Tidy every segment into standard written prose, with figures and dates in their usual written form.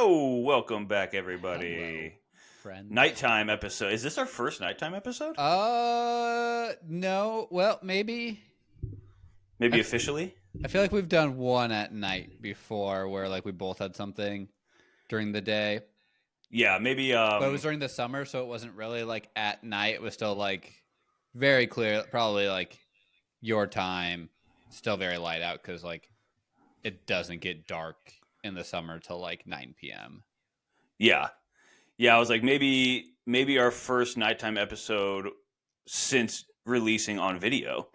Yo, welcome back, Hello, everybody. friends. Nighttime episode. Is this our first nighttime episode? No. Well, maybe. Maybe I- officially? I feel like we've done one at night before where like we both had something during the day. Yeah, maybe. But it was during the summer, so it wasn't really like at night. It was still like very clear, probably like your time, still very light out because like it doesn't get dark in the summer till like 9 p.m. Yeah, I was like, maybe our first nighttime episode since releasing on video.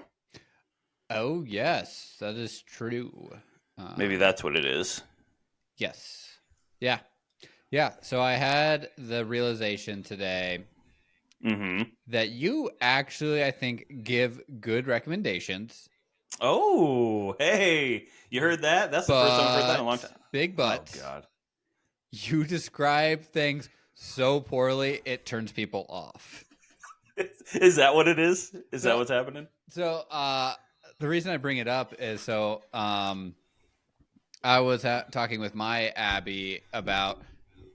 Oh, yes, that is true. Maybe that's what it is. Yes. Yeah. Yeah. So I had the realization today that you actually, I think, give good recommendations. Oh, hey, you heard that? That's the first time I've heard that in a long time. Big but. Oh God. You describe things so poorly, it turns people off. Is that what it is? Is that what's happening? So, the reason I bring it up is I was talking with my Abby about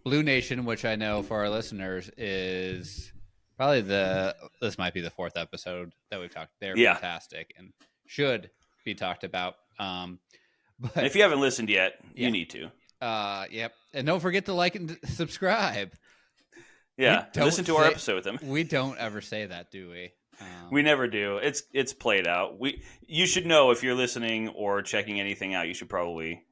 Blue Nation, which I know for our listeners is probably this might be the fourth episode that we've talked. They're fantastic and should be talked about. But and if you haven't listened yet, you need to. Yep. And don't forget to like and subscribe. Yeah, listen to our episode with them. We don't ever say that, do we? We never do. It's played out. You should know if you're listening or checking anything out. You should probably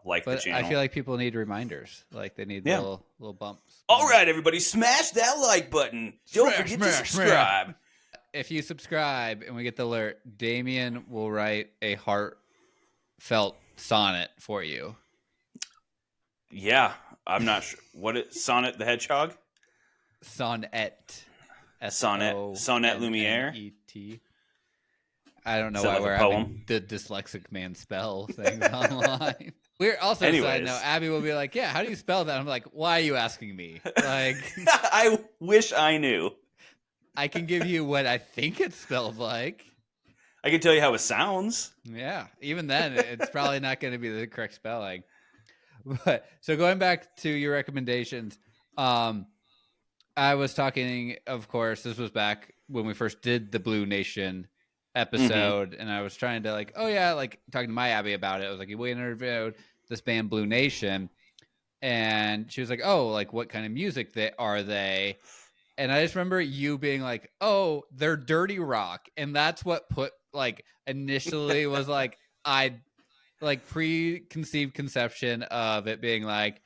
like the channel. I feel like people need reminders. Like they need little bumps. All right, everybody, smash that like button. Don't forget to subscribe. If you subscribe and we get the alert, Damien will write a heartfelt sonnet for you. Yeah, I'm not sure what it. Sonnet the Hedgehog. Sonnet. Sonnet Lumiere. E-T. I don't know why we're having the dyslexic man spell things online. We're also side note, Abby will be like, yeah, how do you spell that? I'm like, why are you asking me? Like, I wish I knew. I can give you what I think it's spelled like. I can tell you how it sounds. Yeah, even then, it's probably not going to be the correct spelling. But so going back to your recommendations, I was talking, of course, this was back when we first did the Blue Nation episode, and I was trying to talking to my Abby about it. I was like, we interviewed this band Blue Nation, and she was like, oh, like what kind of music are they? And I just remember you being like, oh, they're dirty rock, and that's what put initially was I preconceived conception of it being like,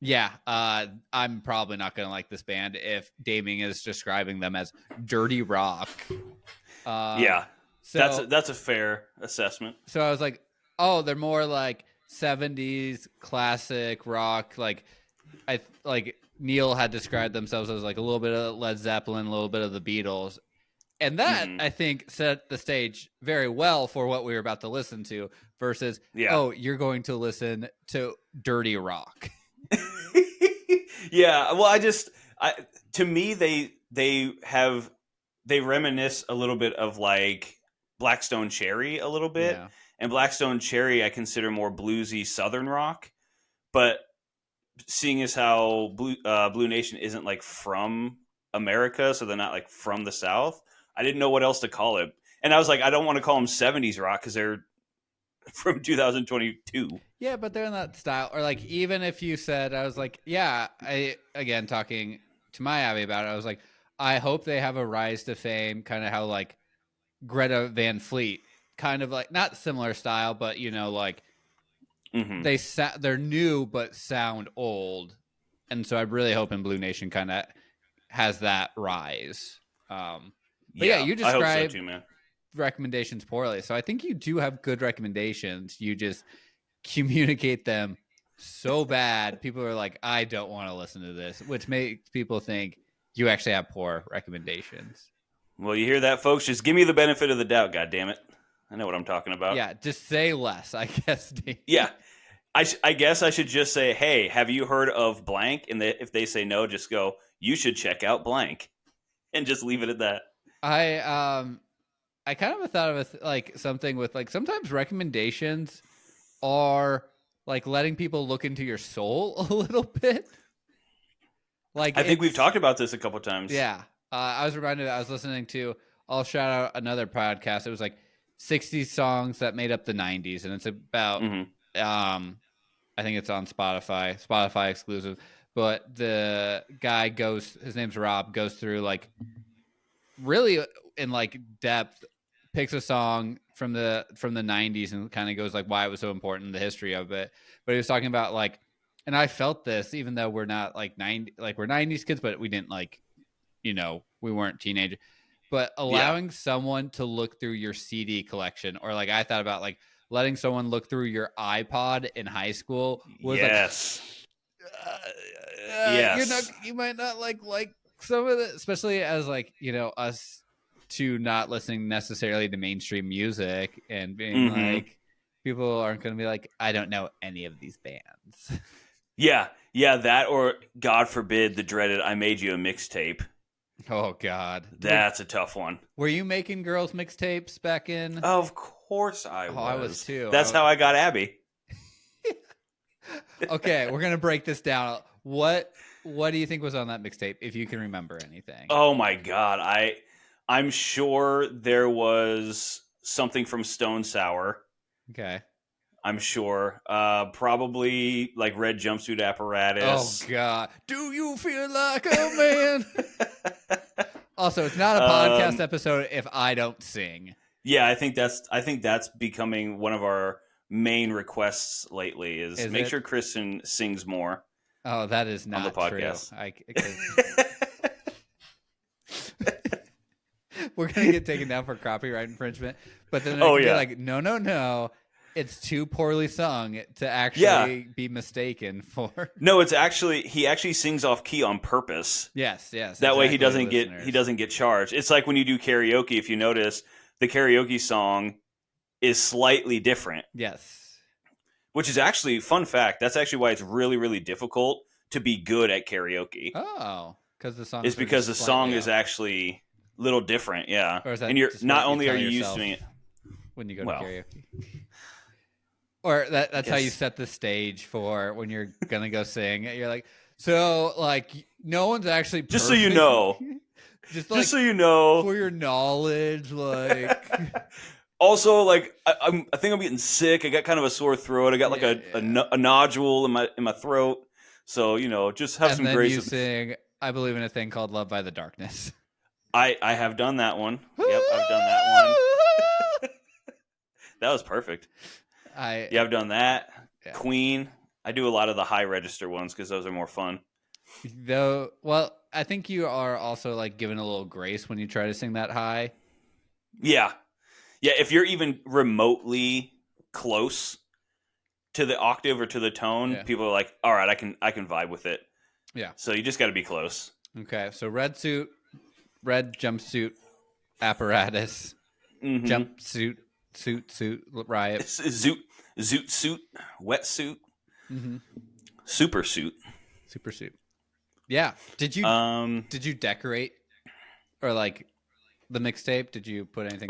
yeah, I'm probably not going to like this band if Damien is describing them as dirty rock. Yeah, so that's a fair assessment. So I was like, oh, they're more like 70s classic rock. Neil had described themselves as like a little bit of Led Zeppelin, a little bit of the Beatles. And that, I think, set the stage very well for what we were about to listen to versus, oh, you're going to listen to dirty rock. Yeah, well, to me, they reminisce a little bit of like Blackstone Cherry a little bit. Yeah. And Blackstone Cherry I consider more bluesy Southern rock. But seeing as how Blue Nation isn't like from America, so they're not like from the South, I didn't know what else to call it. And I was like, I don't want to call them 70s rock because they're from 2022. Yeah, but they're in that style. Or like, even if you said, I was like, yeah, again, talking to my Abby about it, I was like, I hope they have a rise to fame, kind of how like Greta Van Fleet, kind of like, not similar style, but they're new but sound old. And so I'm really hoping Blue Nation kind of has that rise. But yeah, you described I hope so too, man. Recommendations poorly. So I think you do have good recommendations. You just communicate them so bad. People are like, I don't want to listen to this, which makes people think you actually have poor recommendations. Well, you hear that, folks? Just give me the benefit of the doubt, goddammit. I know what I'm talking about. Yeah, just say less, I guess. Yeah. I guess I should just say, hey, have you heard of blank? And if they say no, just go, you should check out blank. And just leave it at that. I kind of thought of something with sometimes recommendations are like letting people look into your soul a little bit. Like I think we've talked about this a couple times. Yeah. I was reminded, I was listening to, I'll shout out another podcast. It was like 60 songs that made up the 90s. And it's about, I think it's on Spotify exclusive. But the guy goes, his name's Rob, goes through like really in like depth, picks a song from the 90s and kind of goes like why it was so important, the history of it. But he was talking about like, and I felt this even though we're not like we're 90s kids, but we didn't like, you know, we weren't teenagers. But allowing someone to look through your CD collection, or like I thought about like letting someone look through your iPod in high school was you might not like some of it, especially as like, you know, us to not listening necessarily to mainstream music and being like, people aren't going to be like, I don't know any of these bands. Yeah, that, or God forbid, the dreaded "I made you a mixtape." Oh God, that's a tough one. Were you making girls mixtapes back in? Of course I was. I was too. That's how I got Abby. Okay, we're gonna break this down. What do you think was on that mixtape, if you can remember anything? Oh my God, I'm sure there was something from Stone Sour. Okay. I'm sure. Probably like Red Jumpsuit Apparatus. Oh God. Do you feel like a man? Also, it's not a podcast episode if I don't sing. Yeah, I think that's becoming one of our main requests lately is make sure Christian sings more. Oh, that is not on the podcast. We're gonna get taken down for copyright infringement, but then be like, no, it's too poorly sung to actually be mistaken for. No, it's actually he actually sings off key on purpose. Yes. That way he doesn't get charged. It's like when you do karaoke. If you notice, the karaoke song is slightly different. Yes. Which is actually, fun fact, that's actually why it's really, really difficult to be good at karaoke. Oh, because the song is because the song is actually a little different, yeah. Or is that and you're not only are you used to it when you go to karaoke, or that's how you set the stage for when you're gonna go sing. You're like, so like no one's actually perfect. Just so you know, just so you know, for your knowledge, like. Also, like I think I'm getting sick. I got kind of a sore throat. I got like a nodule in my throat. So you know, just have some grace. And then you sing "I Believe in a Thing Called Love" by the Darkness. I have done that one. Yep, I've done that one. That was perfect. I've done that. Yeah. Queen. I do a lot of the high register ones because those are more fun. Though, well, I think you are also like given a little grace when you try to sing that high. Yeah. Yeah, if you're even remotely close to the octave or to the tone, people are like, "All right, I can vibe with it." Yeah. So you just got to be close. Okay, so red jumpsuit apparatus, jumpsuit, suit, riot, zoot suit, wetsuit, super suit. Yeah. Did you decorate or like the mixtape? Did you put anything?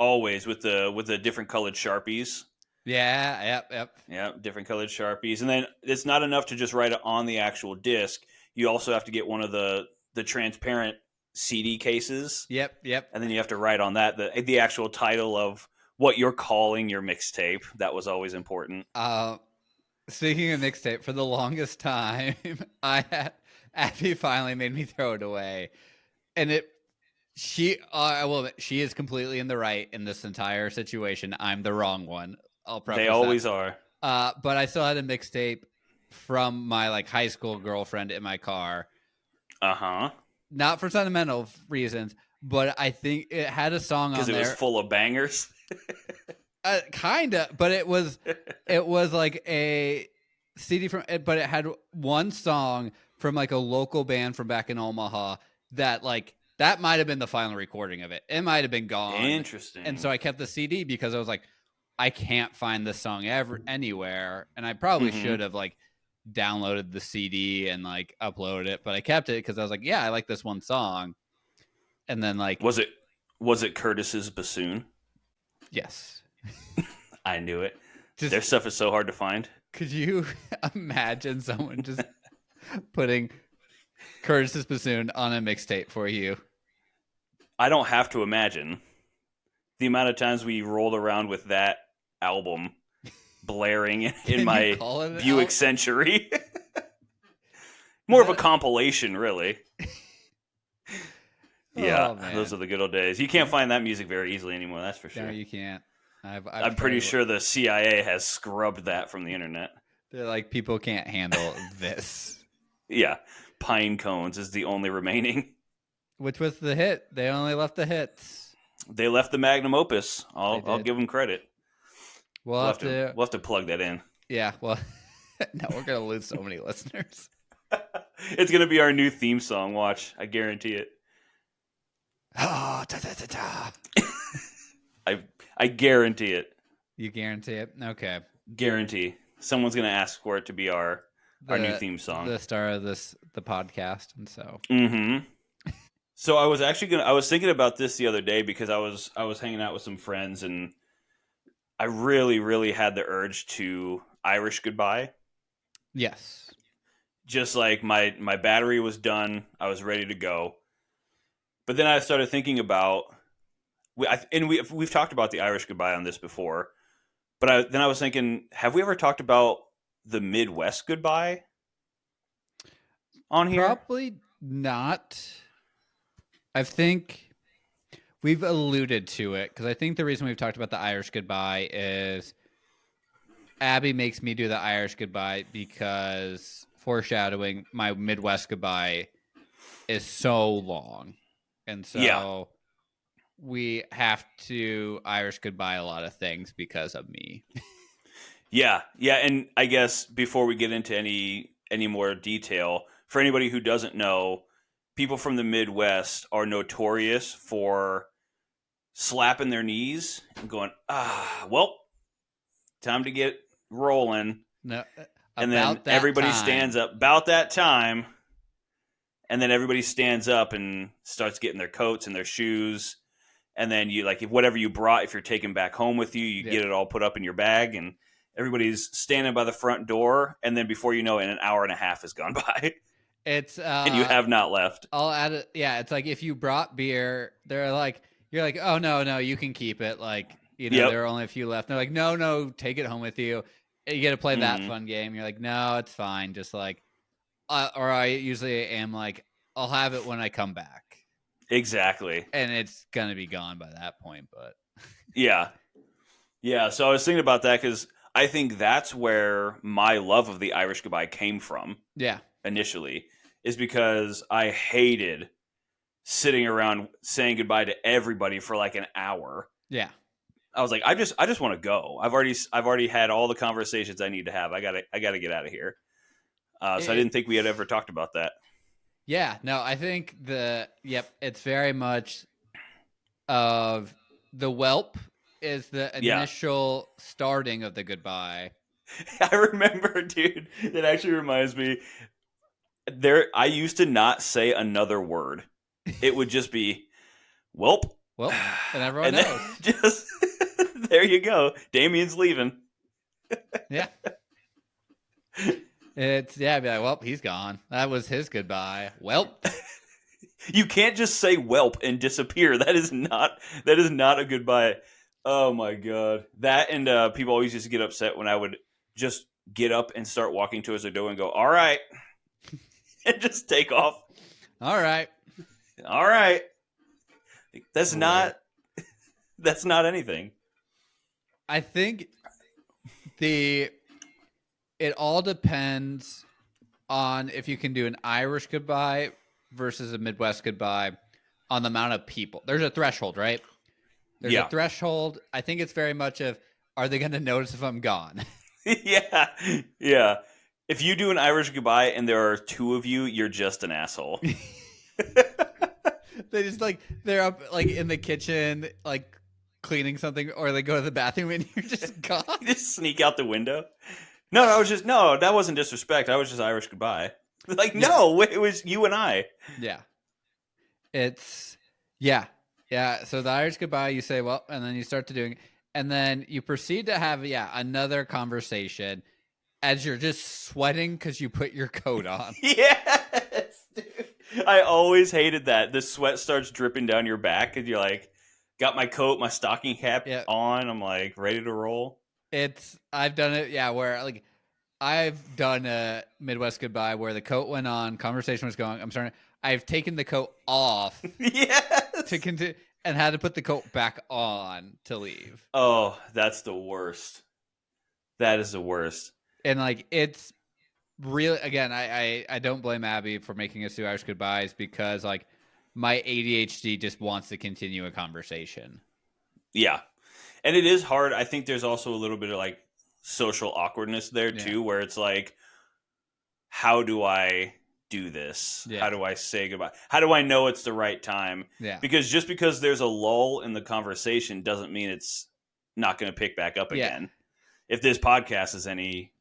Always with the different colored Sharpies. Yeah, yep, different colored Sharpies. And then it's not enough to just write it on the actual disc. You also have to get one of the transparent CD cases. Yep. And then you have to write on that the actual title of what you're calling your mixtape. That was always important. Speaking of mixtape, for the longest time, Abby finally made me throw it away. And she is completely in the right in this entire situation. I'm the wrong one. I'll preface They always are. But I still had a mixtape from my like high school girlfriend in my car. Not for sentimental reasons, but I think it had a song on there. Because it was full of bangers? Kinda, but it was like a CD but it had one song from like a local band from back in Omaha that might have been the final recording of it. It might have been gone. Interesting. And so I kept the CD because I was like, I can't find this song anywhere, and I probably should have like downloaded the CD and like uploaded it, but I kept it because I was like, yeah, I like this one song. And then like, was it Curtis's bassoon? Yes. I knew it. Their stuff is so hard to find. Could you imagine someone just putting Curtis's Bassoon on a mixtape for you? I don't have to imagine the amount of times we rolled around with that album blaring in my Buick Century. More of a compilation, really. Yeah, those are the good old days. You can't find that music very easily anymore, that's for sure. No, you can't. I'm pretty sure the CIA has scrubbed that from the internet. They're like, people can't handle this. Yeah, Pine Cones is the only remaining. Which was the hit. They only left the hits. They left the magnum opus. I'll give them credit. We'll have to plug that in. Yeah, well, no, we're going to lose so many listeners. It's going to be our new theme song. Watch. I guarantee it. Oh, ta, ta, ta, ta. I guarantee it. You guarantee it? Okay. Guarantee. Someone's going to ask for it to be our new theme song. The star of the podcast. And so. Mm-hmm. So I was thinking about this the other day because I was hanging out with some friends and I really, really had the urge to Irish Goodbye. Yes. Just like my battery was done. I was ready to go. But then I started thinking about, we've talked about the Irish Goodbye on this before, but then I was thinking, have we ever talked about the Midwest Goodbye on here? Probably not. I think we've alluded to it because I think the reason we've talked about the Irish Goodbye is Abby makes me do the Irish Goodbye because, foreshadowing, my Midwest Goodbye is so long. And so we have to Irish Goodbye a lot of things because of me. Yeah. And I guess before we get into any more detail, for anybody who doesn't know, people from the Midwest are notorious for slapping their knees and going, well, time to get rolling. No, and then everybody stands up about that time. And then everybody stands up and starts getting their coats and their shoes. And then you, like, whatever you brought, if you're taking back home with you, you get it all put up in your bag. And everybody's standing by the front door. And then before you know it, an hour and a half has gone by. And you have not left. I'll add it. Yeah, it's like if you brought beer, they're like, you're like, oh, no, you can keep it. Like, there are only a few left. And they're like, no, take it home with you. You get to play that fun game. You're like, no, it's fine. Just like, or I usually am like, I'll have it when I come back. Exactly. And it's going to be gone by that point. But yeah. So I was thinking about that because I think that's where my love of the Irish Goodbye came from. Yeah. Initially, is because I hated sitting around saying goodbye to everybody for like an hour. Yeah. I was like, I just want to go. I've already had all the conversations I need to have. I gotta get out of here. So I didn't think we had ever talked about that. Yeah, no, I think it's very much of the whelp is the initial starting of the goodbye. I remember, dude, that actually reminds me. I used to not say another word. It would just be, welp. Well, and everyone knows. Just there you go. Damien's leaving. Yeah. I'd be like, well, he's gone. That was his goodbye. Welp. You can't just say welp and disappear. That is not a goodbye. Oh my god. That and people always used to get upset when I would just get up and start walking towards the door and go, all right. And just take off. All right. That's not anything. I think it all depends on if you can do an Irish goodbye versus a Midwest goodbye on the amount of people. There's a threshold, right? There's a threshold. I think it's very much of, are they going to notice if I'm gone? Yeah. If you do an Irish goodbye and there are two of you, you're just an asshole. They just they're up in the kitchen, cleaning something, or they go to the bathroom and you're just gone. You just sneak out the window. No, that wasn't disrespect. I was just Irish goodbye. No, it was you and I. Yeah. So the Irish goodbye, you say, well, and then you start to doing, And then you proceed to have, another conversation as you're just sweating because you put your coat on. Yes, dude. I always hated that. The sweat starts dripping down your back, and you're like, got my coat, my stocking cap Yeah. on. I'm like, ready to roll. I've done it, where like I've done a Midwest goodbye where the coat went on, conversation was going. I've taken the coat off Yes. to continue and had to put the coat back on to leave. Oh, that's the worst. That is the worst. And like it's really, again, I don't blame Abby for making us do Irish goodbyes because like my ADHD just wants to continue a conversation. Yeah. And it is hard. I think there's also a little bit of like social awkwardness there too, where it's like, how do I do this? Yeah. How do I say goodbye? How do I know it's the right time? Yeah. Because just because there's a lull in the conversation doesn't mean it's not going to pick back up again. If this podcast is any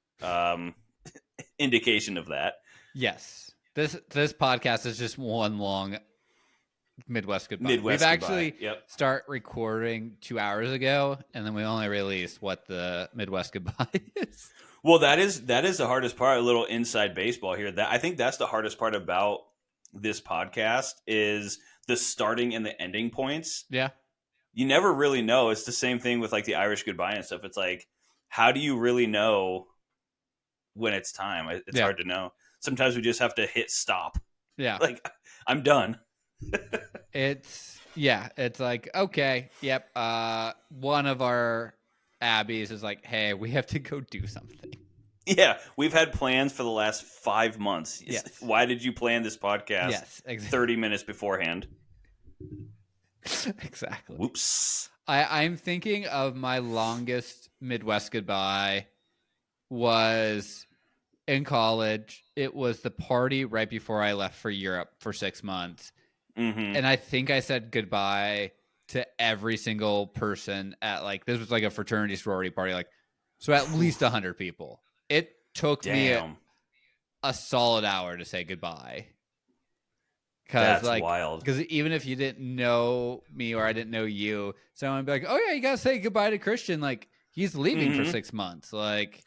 indication of that. Yes. This podcast is just one long Midwest goodbye. We've actually start recording 2 hours ago, and then we only released what the Midwest goodbye is. Well, that is the hardest part. A little inside baseball here. That I think that's the hardest part about this podcast is the starting and the ending points. Yeah, you never really know. It's the same thing with like the Irish goodbye and stuff. It's like, how do you really know when it's time? It's hard to know. Sometimes we just have to hit stop. Yeah, like I'm done. It's like, okay, yep. One of our Abbies is like, hey, we have to go do something. Yeah, we've had plans for the last 5 months. Yes. Why did you plan this podcast? Yes, exactly. 30 minutes beforehand. Exactly. Whoops. I'm thinking of my longest Midwest goodbye was in college. It was the party right before I left for Europe for 6 months. Mm-hmm. And I think I said goodbye to every single person at like, this was like a fraternity sorority party. Like, so at least 100 people. It took me a solid hour to say goodbye. That's like wild. Because even if you didn't know me or I didn't know you, someone would be like, "Oh yeah, you gotta say goodbye to Christian. Like he's leaving for 6 months." Like,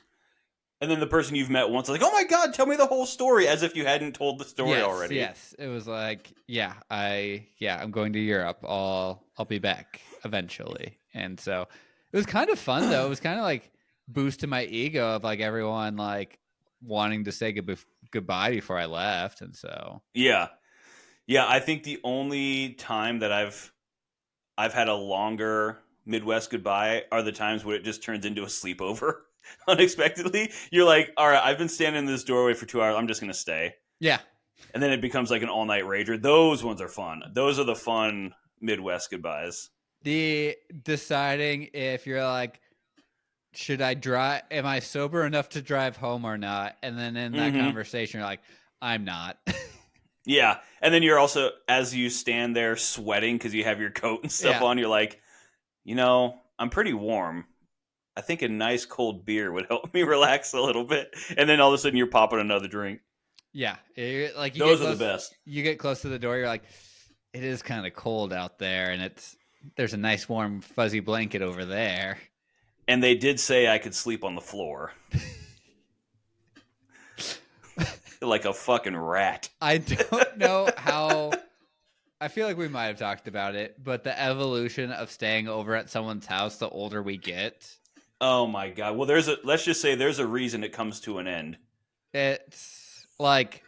and then the person you've met once, like, "Oh my god, tell me the whole story," as if you hadn't told the story already. Yes, it was like, I'm going to Europe. I'll be back eventually, and so it was kind of fun though. It was kind of like boost to my ego of like everyone like wanting to say goodbye before I left, and so yeah, I think the only time that I've had a longer Midwest goodbye are the times when it just turns into a sleepover unexpectedly. You're like, all right, I've been standing in this doorway for 2 hours. I'm just going to stay. Yeah. And then it becomes like an all-night rager. Those ones are fun. Those are the fun Midwest goodbyes. The deciding if you're like, should I drive? Am I sober enough to drive home or not? And then in that conversation, you're like, I'm not. Yeah. And then you're also, as you stand there sweating because you have your coat and stuff on, you're like, I'm pretty warm. I think a nice cold beer would help me relax a little bit. And then all of a sudden you're popping another drink. Yeah. Like those are the best. You get close to the door, you're like, it is kind of cold out there. And there's a nice warm fuzzy blanket over there. And they did say I could sleep on the floor. Like a fucking rat. I don't know how. I feel like we might have talked about it, but the evolution of staying over at someone's house the older we get. Oh my god. Well, let's just say there's a reason it comes to an end. It's like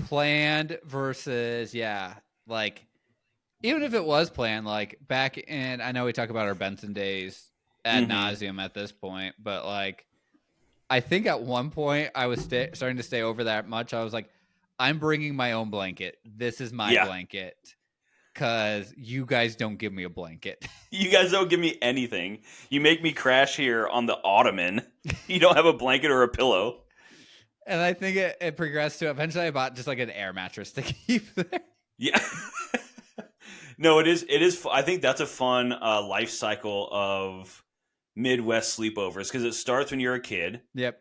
planned versus like even if it was planned, like back in, I know we talk about our Benson days ad nauseum at this point, but like I think at one point I was starting to stay over that much. I was like, I'm bringing my own blanket. This is my blanket because you guys don't give me a blanket. You guys don't give me anything. You make me crash here on the ottoman. You don't have a blanket or a pillow. And I think it progressed to eventually I bought just like an air mattress to keep there. Yeah. No, it is. I think that's a fun life cycle of Midwest sleepovers because it starts when you're a kid. Yep.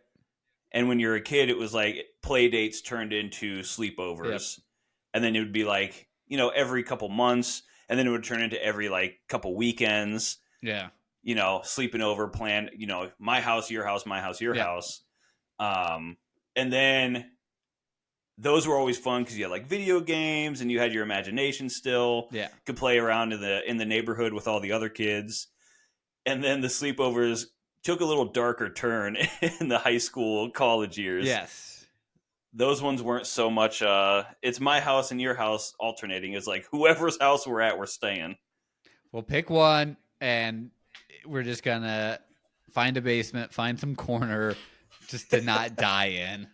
And when you're a kid, it was like play dates turned into sleepovers. Yep. And then it would be like, every couple months. And then it would turn into every like couple weekends. Yeah. sleeping over, plan, my house, your house, my house, your Yeah. house. And then those were always fun because you had like video games and you had your imagination still. Yeah. Could play around in the neighborhood with all the other kids. And then the sleepovers took a little darker turn in the high school, college years. Yes. Those ones weren't so much it's my house and your house alternating. It's like whoever's house we're at, we're staying. We'll pick one and we're just gonna find a basement, find some corner just to not die in.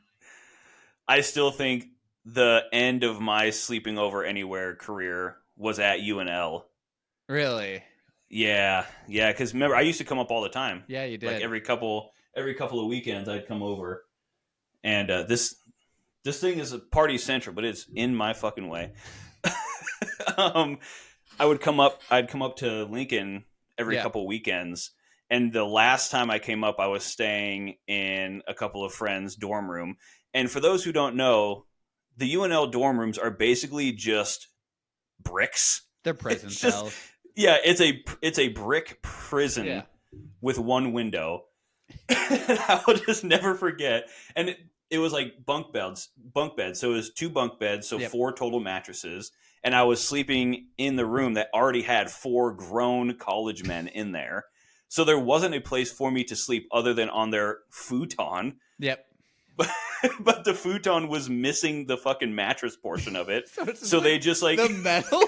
I still think the end of my sleeping over anywhere career was at UNL. Really? Yeah, because remember I used to come up all the time. Yeah, you did. Like every couple of weekends I'd come over, and this thing is a party central, but it's in my fucking way. I'd come up to Lincoln every couple weekends, and the last time I came up, I was staying in a couple of friends' dorm room. And for those who don't know, the UNL dorm rooms are basically just bricks. They're prison cells. Yeah, it's a brick prison with one window. I will just never forget. And it was like bunk beds. So it was 2 bunk beds, so 4 total mattresses. And I was sleeping in the room that already had 4 grown college men in there. So there wasn't a place for me to sleep other than on their futon. Yep. But the futon was missing the fucking mattress portion of it. So they just like the metal.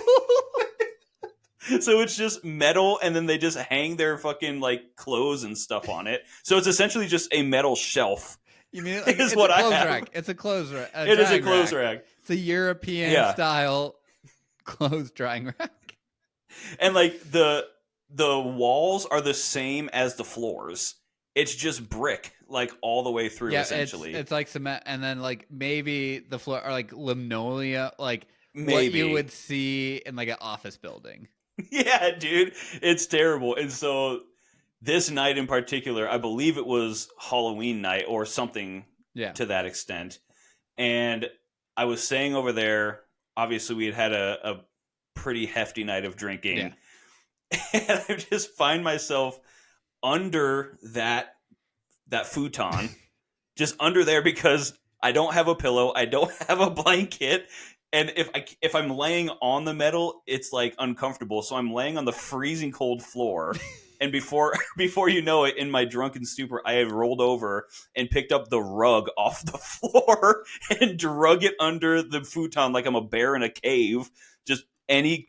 So it's just metal, and then they just hang their fucking like clothes and stuff on it. So it's essentially just a metal shelf. You mean like, is it's what a clothes I have. rack? It's a clothes rack. It is a clothes rack. It's a European style clothes drying rack. And like the walls are the same as the floors. It's just brick, like all the way through. Essentially, it's like cement, and then like maybe the floor are like linoleum, like maybe what you would see in like an office building. Yeah, dude, it's terrible. And so this night in particular, I believe it was Halloween night or something to that extent. And I was staying over there. Obviously, we had a pretty hefty night of drinking. Yeah. And I just find myself under that futon, just under there because I don't have a pillow. I don't have a blanket. And if I'm laying on the metal, it's like uncomfortable. So I'm laying on the freezing cold floor. And before you know it, in my drunken stupor, I have rolled over and picked up the rug off the floor and drug it under the futon like I'm a bear in a cave. Just any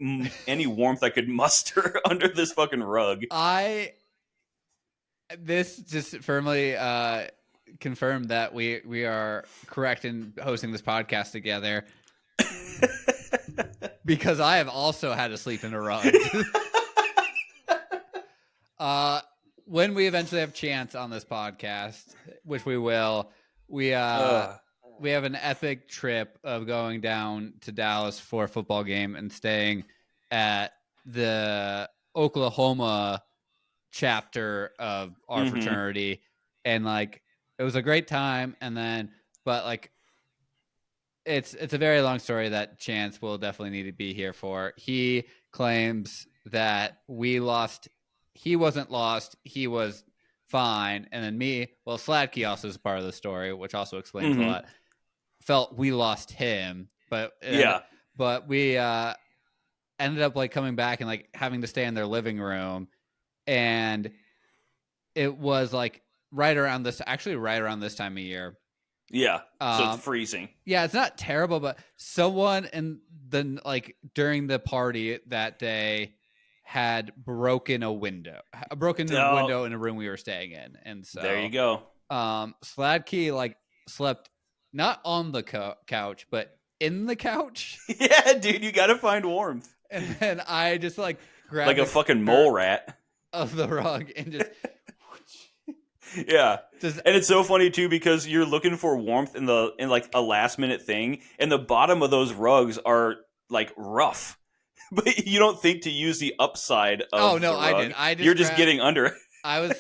warmth I could muster under this fucking rug. This just firmly confirmed that we are correct in hosting this podcast together. Because I have also had to sleep in a rug. When we eventually have chance on this podcast, which we will, we have an epic trip of going down to Dallas for a football game and staying at the Oklahoma chapter of our fraternity. And like it was a great time. And then but like it's a very long story that Chance will definitely need to be here for. He claims that we lost. He wasn't lost. He was fine. And then me, well, Sladkey also is a part of the story, which also explains a lot. Felt we lost him, but we ended up like coming back and like having to stay in their living room, and it was like right around this time of year. Yeah, so it's freezing. Yeah, it's not terrible, but someone in the during the party that day had broken a window in a room we were staying in, and so there you go. Sladkey like slept not on the couch, but in the couch. Yeah, dude, you got to find warmth. And then I just like grabbed like a fucking mole rat of the rug and just. Yeah, and it's so funny too because you're looking for warmth in like a last minute thing, and the bottom of those rugs are like rough, but you don't think to use the upside of the rug. I did. You're just getting under. I was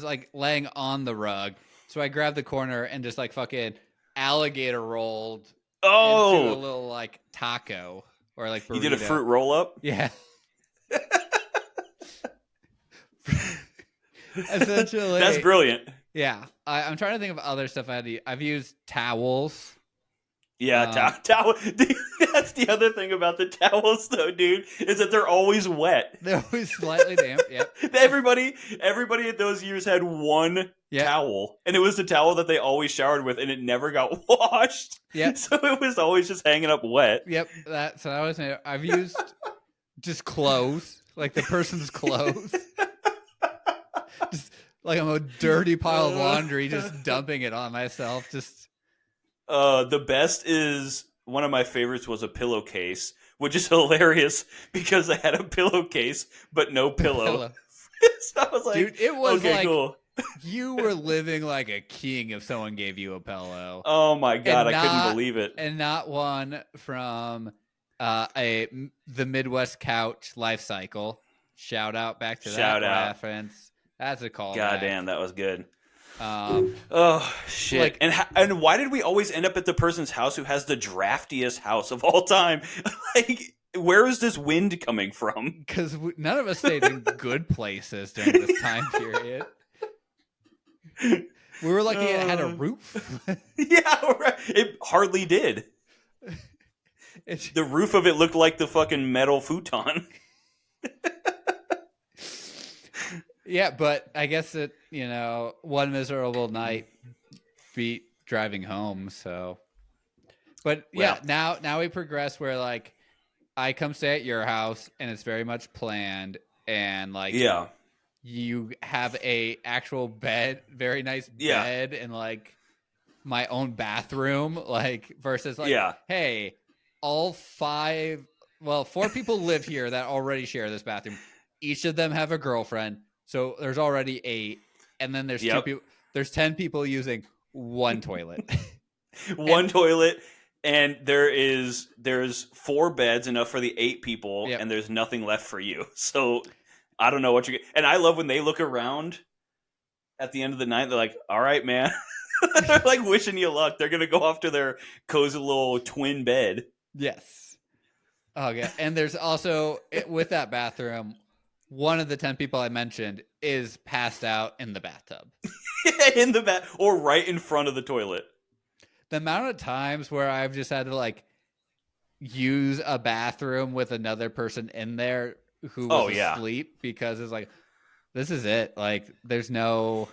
like laying on the rug, so I grabbed the corner and just like fucking alligator rolled into a little like taco or like burrito. You did a fruit roll up. Yeah. Essentially, that's brilliant. Yeah, I'm trying to think of other stuff I've used towels. Yeah, towel. That's the other thing about the towels, though, dude, is that they're always wet. They're always slightly damp. Yep. everybody in those years had one towel, and it was the towel that they always showered with, and it never got washed. Yep. So it was always just hanging up wet. Yep. I've used just clothes, like the person's clothes. Just like I'm a dirty pile of laundry, just dumping it on myself. Just the best is one of my favorites was a pillowcase, which is hilarious because I had a pillowcase but no pillow. So I was like, dude, it was okay, like cool. You were living like a king if someone gave you a pillow. Oh my god, I couldn't believe it. And not one from the Midwest Couch Life Cycle. Shout out back to that reference. That's a call. God damn, that was good. Oh shit! And why did we always end up at the person's house who has the draftiest house of all time? Like, where is this wind coming from? Because none of us stayed in good places during this time period. We were lucky it had a roof. Yeah, right. It hardly did. The roof of it looked like the fucking metal futon. Yeah, but I guess one miserable night beat driving home. So, but yeah, now we progress where like I come stay at your house and it's very much planned and like you have a actual bed, very nice bed and like my own bathroom, like versus like hey, all 4 people live here that already share this bathroom. Each of them have a girlfriend. So there's already 8, and then there's 2 people. There's 10 people using one toilet. Toilet, and there's 4 beds, enough for the 8 people, and there's nothing left for you. So I don't know what you're. And I love when they look around at the end of the night. They're like, "All right, man." They're like wishing you luck. They're gonna go off to their cozy little twin bed. Yes. Oh yeah, and there's also with that bathroom. One of the 10 people I mentioned is passed out in the bathtub. In the bath, or right in front of the toilet. The amount of times where I've just had to like use a bathroom with another person in there who was asleep because it's like, this is it. Like, there's no,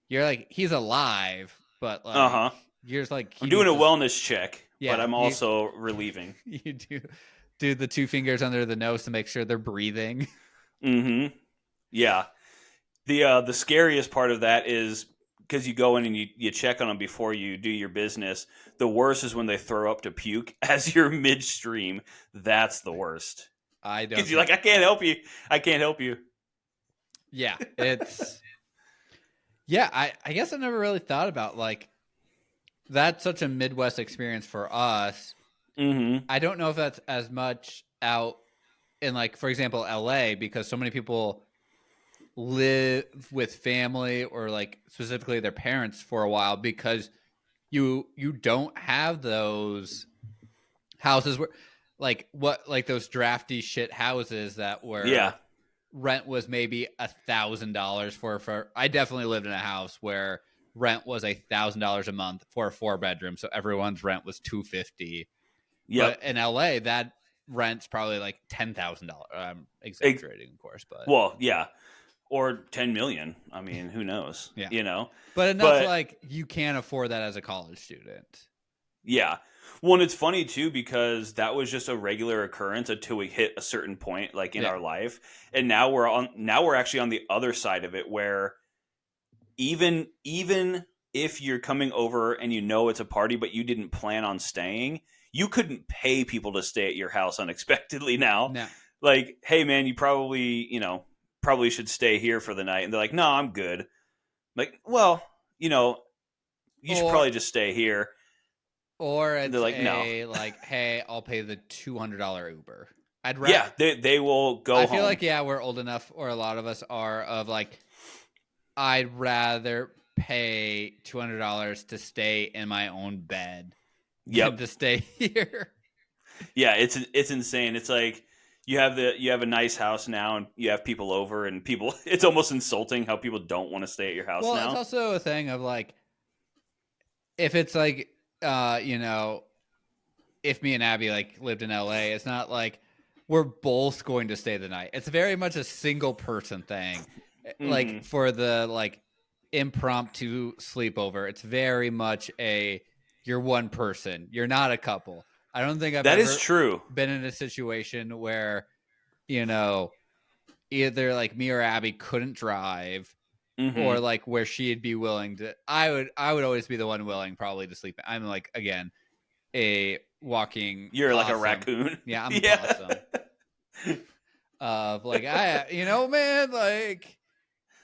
you're like, he's alive, but like, you're just like, I'm doing a wellness check, but I'm also relieving. You do the 2 fingers under the nose to make sure they're breathing. Mm-hmm. Yeah. The scariest part of that is because you go in and you check on them before you do your business. The worst is when they throw up to puke as you're midstream. That's the worst. I don't. Because you're like, I can't help you. I can't help you. Yeah, it's. Yeah, I guess I never really thought about like that's such a Midwest experience for us. Mm-hmm. I don't know if that's as much out in like, for example, LA, because so many people live with family or like specifically their parents for a while because you don't have those houses where like those drafty shit houses that were rent was maybe $1,000 for. I definitely lived in a house where rent was $1,000 a month for a 4-bedroom, so everyone's rent was $250. Yeah, but in LA that rent's probably like $10,000. I'm exaggerating, of course, but or 10 million. I mean, who knows? Yeah, but enough like you can't afford that as a college student. Yeah, well, and it's funny too because that was just a regular occurrence until we hit a certain point, like in our life, and now we're actually on the other side of it, where even if you're coming over and it's a party, but you didn't plan on staying. You couldn't pay people to stay at your house unexpectedly now. No. Like, hey, man, you probably should stay here for the night. And they're like, no, I'm good. Like, well, you should probably just stay here. Or it's they're like, no. Like, hey, I'll pay the $200 Uber. I'd rather. Yeah, they will go home. I feel like, we're old enough, or a lot of us are, of like, I'd rather pay $200 to stay in my own bed. To stay here. Yeah, it's insane. It's like You have a nice house now, and you have people over, and people. It's almost insulting how people don't want to stay at your house Well, now. it's also a thing of like, if it's like, if me and Abby like lived in LA, it's not like we're both going to stay the night. It's very much a single person thing. Like for the like impromptu sleepover, it's very much you're one person. You're not a couple. I don't think I've ever true. been in a situation where, either like me or Abby couldn't drive, or like where she'd be willing to. I would always be the one willing probably to sleep. I'm like, again, a walking. You're possum. like a raccoon. Yeah, I'm a possum. Like man, like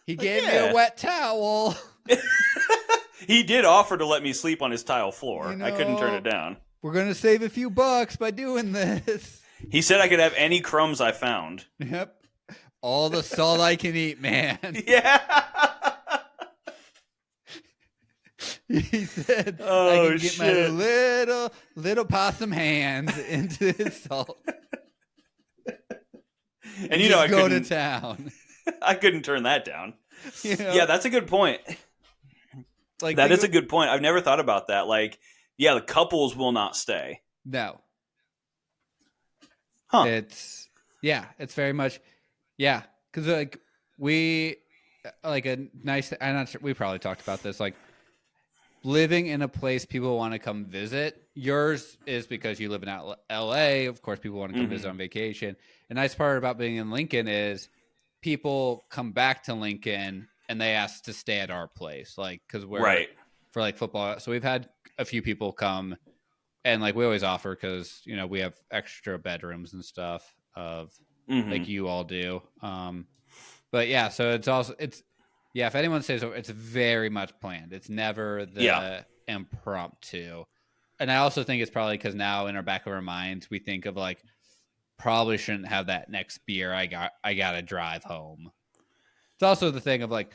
he gave me a wet towel. He did offer to let me sleep on his tile floor. I couldn't turn it down. We're gonna save a few bucks by doing this. He said I could have any crumbs I found. Yep. All the salt I can eat, man. Yeah. He said I can get my little possum hands into his salt. And I go to town. I couldn't turn that down. Yeah, that's a good point. Like that is a good point. I've never thought about that. Like, yeah, the couples will not stay. No. Huh. It's very much, because like we like a nice. I'm not sure. We probably talked about this. Like living in a place people want to come visit. Yours is because you live in LA. Of course, people want to come visit on vacation. The nice part about being in Lincoln is people come back to Lincoln and they ask to stay at our place, like because we're for like football. So we've had a few people come, and like we always offer because we have extra bedrooms and stuff of like you all do. But yeah, so it's if anyone stays over, it's very much planned. It's never the impromptu. And I also think it's probably because now in our back of our minds we think of like probably shouldn't have that next beer. I gotta drive home. It's also the thing of like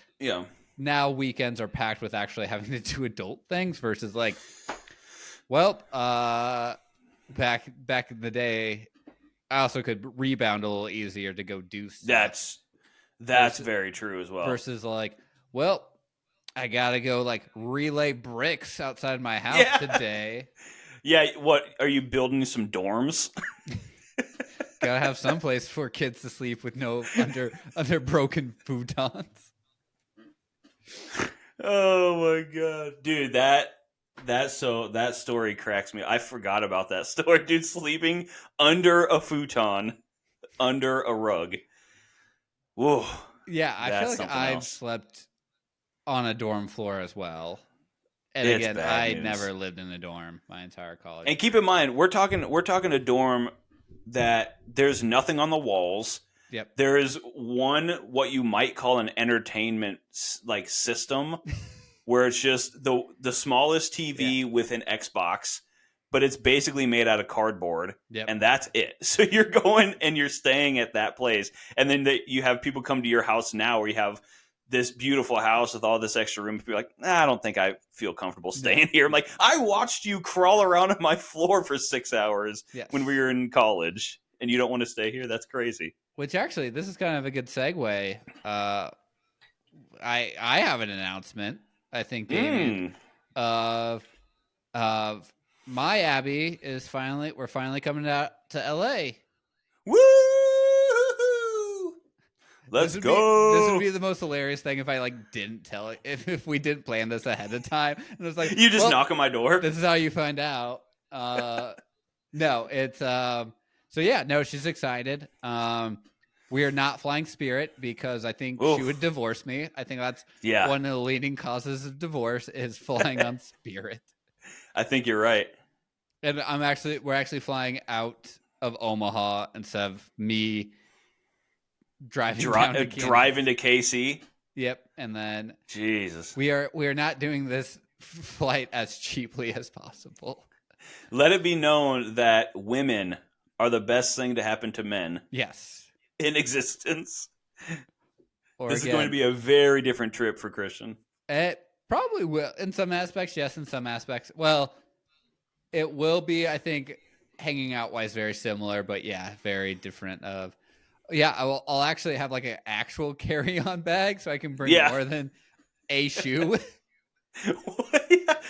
now weekends are packed with actually having to do adult things versus like back in the day I also could rebound a little easier to go do stuff. That's very true as well. Versus like, I gotta go like relay bricks outside my house today. Yeah, what are you building some dorms? Gotta have some place for kids to sleep with no under broken futons. Oh my god, dude, that story cracks me. I forgot about that story, dude. Sleeping under a futon, under a rug. Whoa. Yeah, I feel like I've slept on a dorm floor as well. And again, I never lived in a dorm my entire college. And keep in mind, we're talking a dorm that there's nothing on the walls. Yep. There is what you might call an entertainment like system where it's just the smallest TV with an Xbox, but it's basically made out of cardboard, and that's it. So you're going and you're staying at that place, and then you have people come to your house now where you have this beautiful house with all this extra room. People are like, I don't think I feel comfortable staying here. I'm like, I watched you crawl around on my floor for 6 hours when we were in college, and you don't want to stay here? That's crazy. Which actually, this is kind of a good segue. I have an announcement, I think, Damien, of my Abby we're finally coming out to LA. Woo! Let's go. This would be the most hilarious thing if I like didn't tell it, if we didn't plan this ahead of time. And it was like, you just knock on my door. This is how you find out. No, it's she's excited. We are not flying Spirit because I think she would divorce me. I think that's one of the leading causes of divorce is flying on Spirit. I think you're right. And we're actually flying out of Omaha instead of me driving to KC. Yep, and then Jesus, we are not doing this flight as cheaply as possible. Let it be known that women are the best thing to happen to men. Yes, in existence. This is going to be a very different trip for Christian. It probably will in some aspects. Yes, in some aspects. Well, it will be. I think hanging out wise very similar, but yeah, very different. I'll actually have like an actual carry-on bag so I can bring more than a shoe.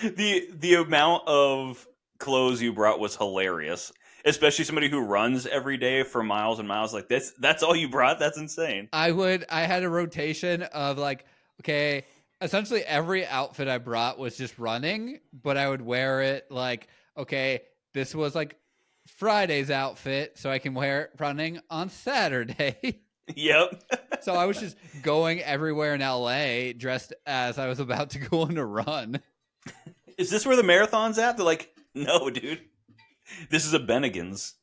The amount of clothes you brought was hilarious, especially somebody who runs every day for miles and miles. Like that's all you brought? That's insane. I had a rotation of like, okay, essentially every outfit I brought was just running, but I would wear it like, okay, this was like Friday's outfit, so I can wear it running on Saturday. Yep. So I was just going everywhere in LA dressed as I was about to go on a run. Is this where the marathon's at? They're like, no, dude. This is a Bennigan's.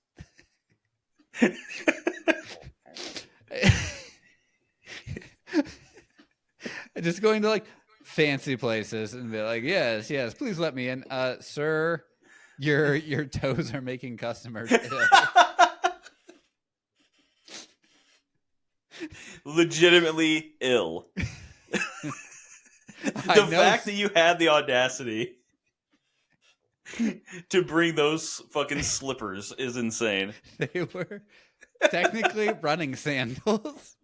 Just going to like fancy places and be like, yes, please let me in. Sir, your toes are making customers ill. Legitimately ill. The fact that you had the audacity to bring those fucking slippers is insane. They were technically running sandals.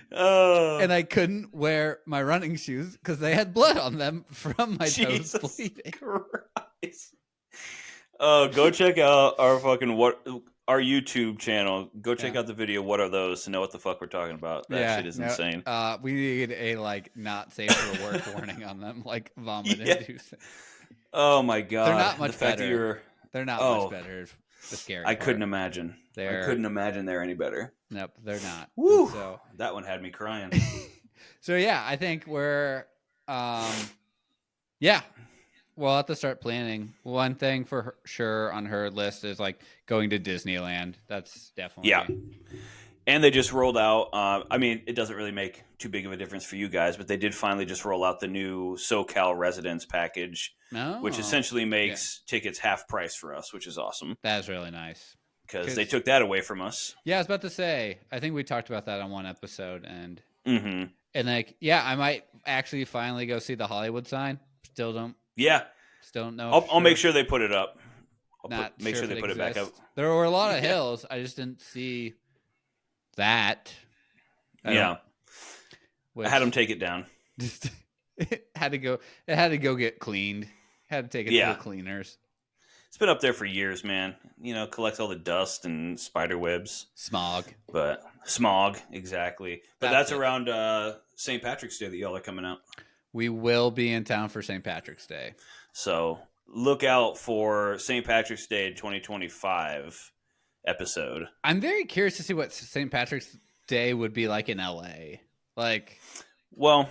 And I couldn't wear my running shoes because they had blood on them from my toes bleeding. Christ. Go check out our YouTube channel. Go check out the video. What are those to know what the fuck we're talking about? That shit is insane. We need a like not safe for work warning on them, like vomit inducing. Oh my god, they're not much better. They're not much better. The scary part. Couldn't imagine. I couldn't imagine they're any better. Nope, they're not. Woo! So that one had me crying. So yeah, I think we're we'll have to start planning. One thing for sure on her list is like going to Disneyland. That's definitely And they just rolled out. I mean, it doesn't really make too big of a difference for you guys, but they did finally just roll out the new SoCal Residence package, which essentially makes tickets half price for us, which is awesome. That's really nice because they took that away from us. Yeah, I was about to say. I think we talked about that on one episode, and like, I might actually finally go see the Hollywood sign. Still don't. Yeah. Still don't know. I'll make sure they put it up. Make sure they put it back up. There were a lot of hills. I just didn't see that. I had them take it down. It had to go get cleaned. Had to take it to the cleaners. It's been up there for years, man. You know, collects all the dust and spider webs. Smog, exactly. But that's around St. Patrick's Day that y'all are coming out. We will be in town for St. Patrick's Day. So look out for St. Patrick's Day 2025 episode. I'm very curious to see what St. Patrick's Day would be like in LA. Like, well,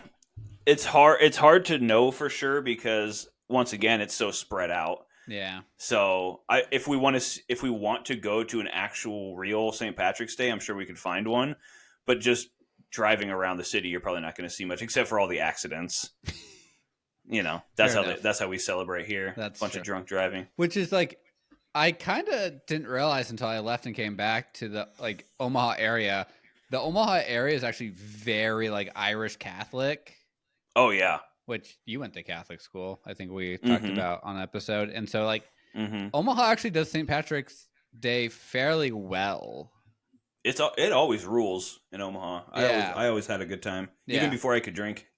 it's hard to know for sure because once again, it's so spread out. Yeah. So if we want to go to an actual real St. Patrick's Day, I'm sure we could find one. But just driving around the city, you're probably not going to see much except for all the accidents. You know, that's how we celebrate here. That's a bunch of drunk driving. Which is like, I kind of didn't realize until I left and came back to the like Omaha area. The Omaha area is actually very like Irish Catholic. Oh yeah. Which you went to Catholic school. I think we talked about on an episode. And so like Omaha actually does St. Patrick's Day fairly well. It always rules in Omaha. I always had a good time. Even before I could drink.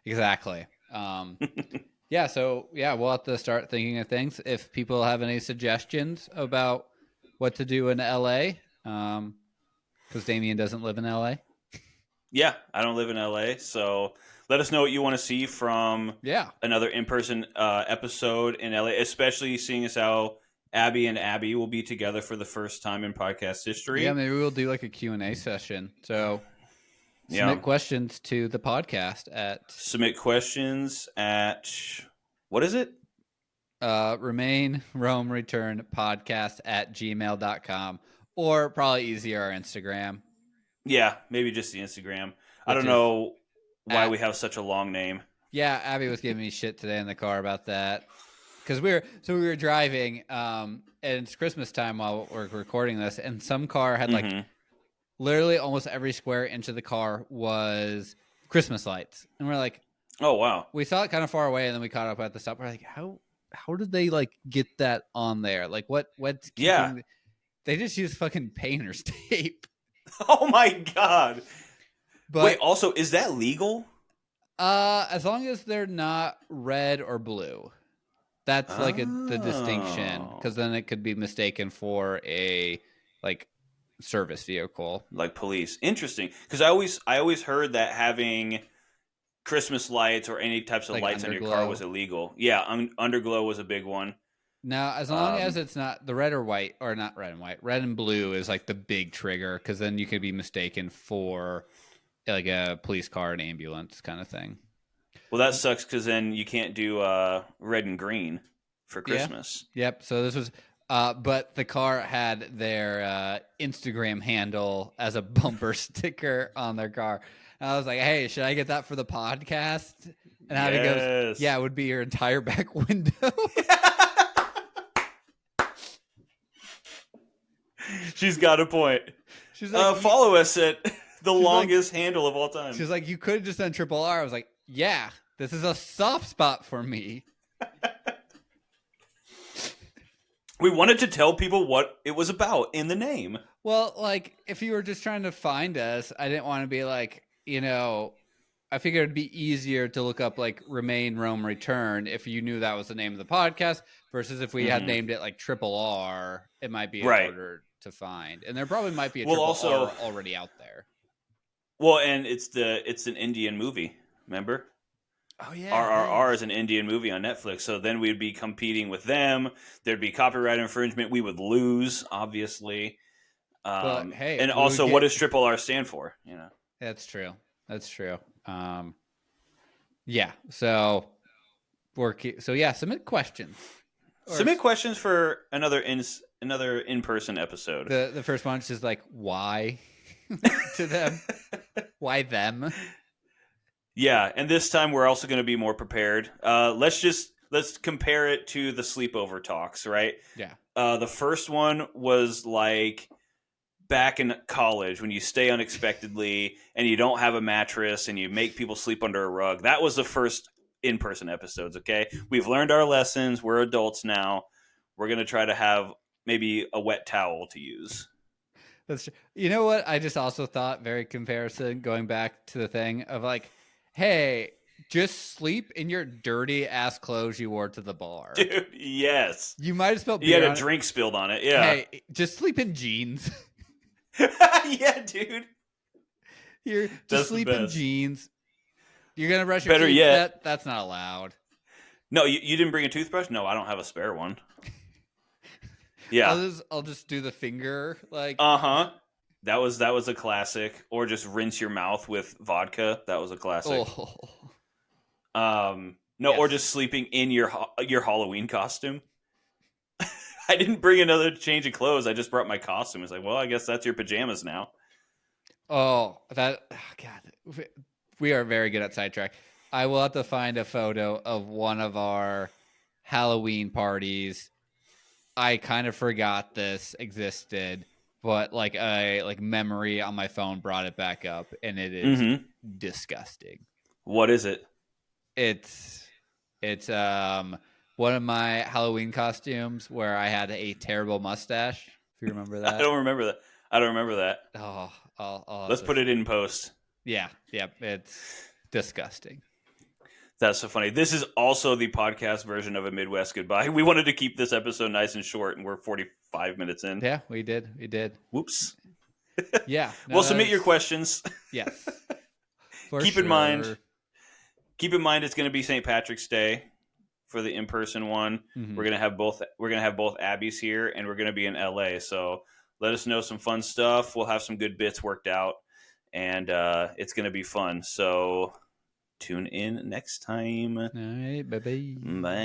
Exactly. So we'll have to start thinking of things. If people have any suggestions about what to do in LA, because Damien doesn't live in LA. Yeah, I don't live in LA, so let us know what you want to see from another in-person episode in LA, especially seeing as how Abby and Abby will be together for the first time in podcast history. Yeah, maybe we'll do like a Q&A session. So submit questions to the podcast what is it? Remain Rome Return podcast @gmail.com, or probably easier our Instagram. Yeah, maybe just the Instagram. I don't know why we have such a long name. Yeah, Abby was giving me shit today in the car about that. Because we were driving, and it's Christmas time while we're recording this, and some car had like literally almost every square inch of the car was Christmas lights. And we're like, oh, wow. We saw it kind of far away, and then we caught up at the stop. We're like, how how did they like get that on there? Like what's keeping? They just use fucking painter's tape. Oh my god! But wait, also, is that legal? As long as they're not red or blue. That's like the distinction, because then it could be mistaken for a like service vehicle, like police. Interesting, because I always heard that having Christmas lights or any types of like lights underglow on your car was illegal. Yeah, underglow was a big one. Now, as long as it's not the red or white, or not red and white, red and blue is like the big trigger, because then you could be mistaken for like a police car, an ambulance kind of thing. Well, that sucks, because then you can't do red and green for Christmas. Yeah. Yep. So this was, but the car had their Instagram handle as a bumper sticker on their car. And I was like, hey, should I get that for the podcast? And Abby goes, yeah, it would be your entire back window. She's got a point. She's like, follow us at the longest handle of all time. She's like, you could have just done triple R. I was like, yeah, this is a soft spot for me. We wanted to tell people what it was about in the name. Well, like, if you were just trying to find us, I didn't want to be like, I figured it'd be easier to look up like Remain, Rome, Return if you knew that was the name of the podcast versus if we had named it like Triple R, it might be harder to find. And there probably might be a Triple R already out there. Well, and it's an Indian movie, remember? Oh, yeah. RRR is an Indian movie on Netflix, so then we'd be competing with them. There'd be copyright infringement. We would lose, obviously. But, hey, and also, what does Triple R stand for? That's true. That's true. Yeah. So submit questions. Submit questions for another in-person episode. The first one is just like, why to them? Why them? Yeah, and this time we're also going to be more prepared. Let's compare it to the sleepover talks, right? Yeah. The first one was like back in college when you stay unexpectedly and you don't have a mattress and you make people sleep under a rug. That was the first in-person episodes, okay? We've learned our lessons. We're adults now. We're going to try to have maybe a wet towel to use. That's true. You know what? I just also thought, very comparison, going back to the thing of like, hey, just sleep in your dirty ass clothes you wore to the bar. Dude, yes. You might have spilled beer. You had a drink spilled on it, yeah. Hey, just sleep in jeans. Yeah, dude. Just sleep in jeans. You're going to brush your teeth? Better yet. That's not allowed. No, you didn't bring a toothbrush? No, I don't have a spare one. Yeah. I'll just do the finger like. Uh-huh. That was a classic. Or just rinse your mouth with vodka. That was a classic. Yes. Or just sleeping in your Halloween costume. I didn't bring another change of clothes. I just brought my costume. It's like, well, I guess that's your pajamas now. God. We are very good at sidetrack. I will have to find a photo of one of our Halloween parties. I kind of forgot this existed, but like a memory on my phone brought it back up, and it is disgusting. What is it? It's one of my Halloween costumes where I had a terrible mustache. If you remember that. I don't remember that. Oh, let's put it in post. Yeah, it's disgusting. That's so funny. This is also the podcast version of A Midwest Goodbye. We wanted to keep this episode nice and short, and we're 45 minutes in. Yeah, we did. Whoops. Yeah. No, well, submit your questions. Yes. Keep in mind, it's going to be St. Patrick's Day for the in-person one. Mm-hmm. We're gonna have both Abbeys here, and we're going to be in LA. So let us know some fun stuff. We'll have some good bits worked out, and it's going to be fun. So tune in next time. All right, bye-bye. Bye.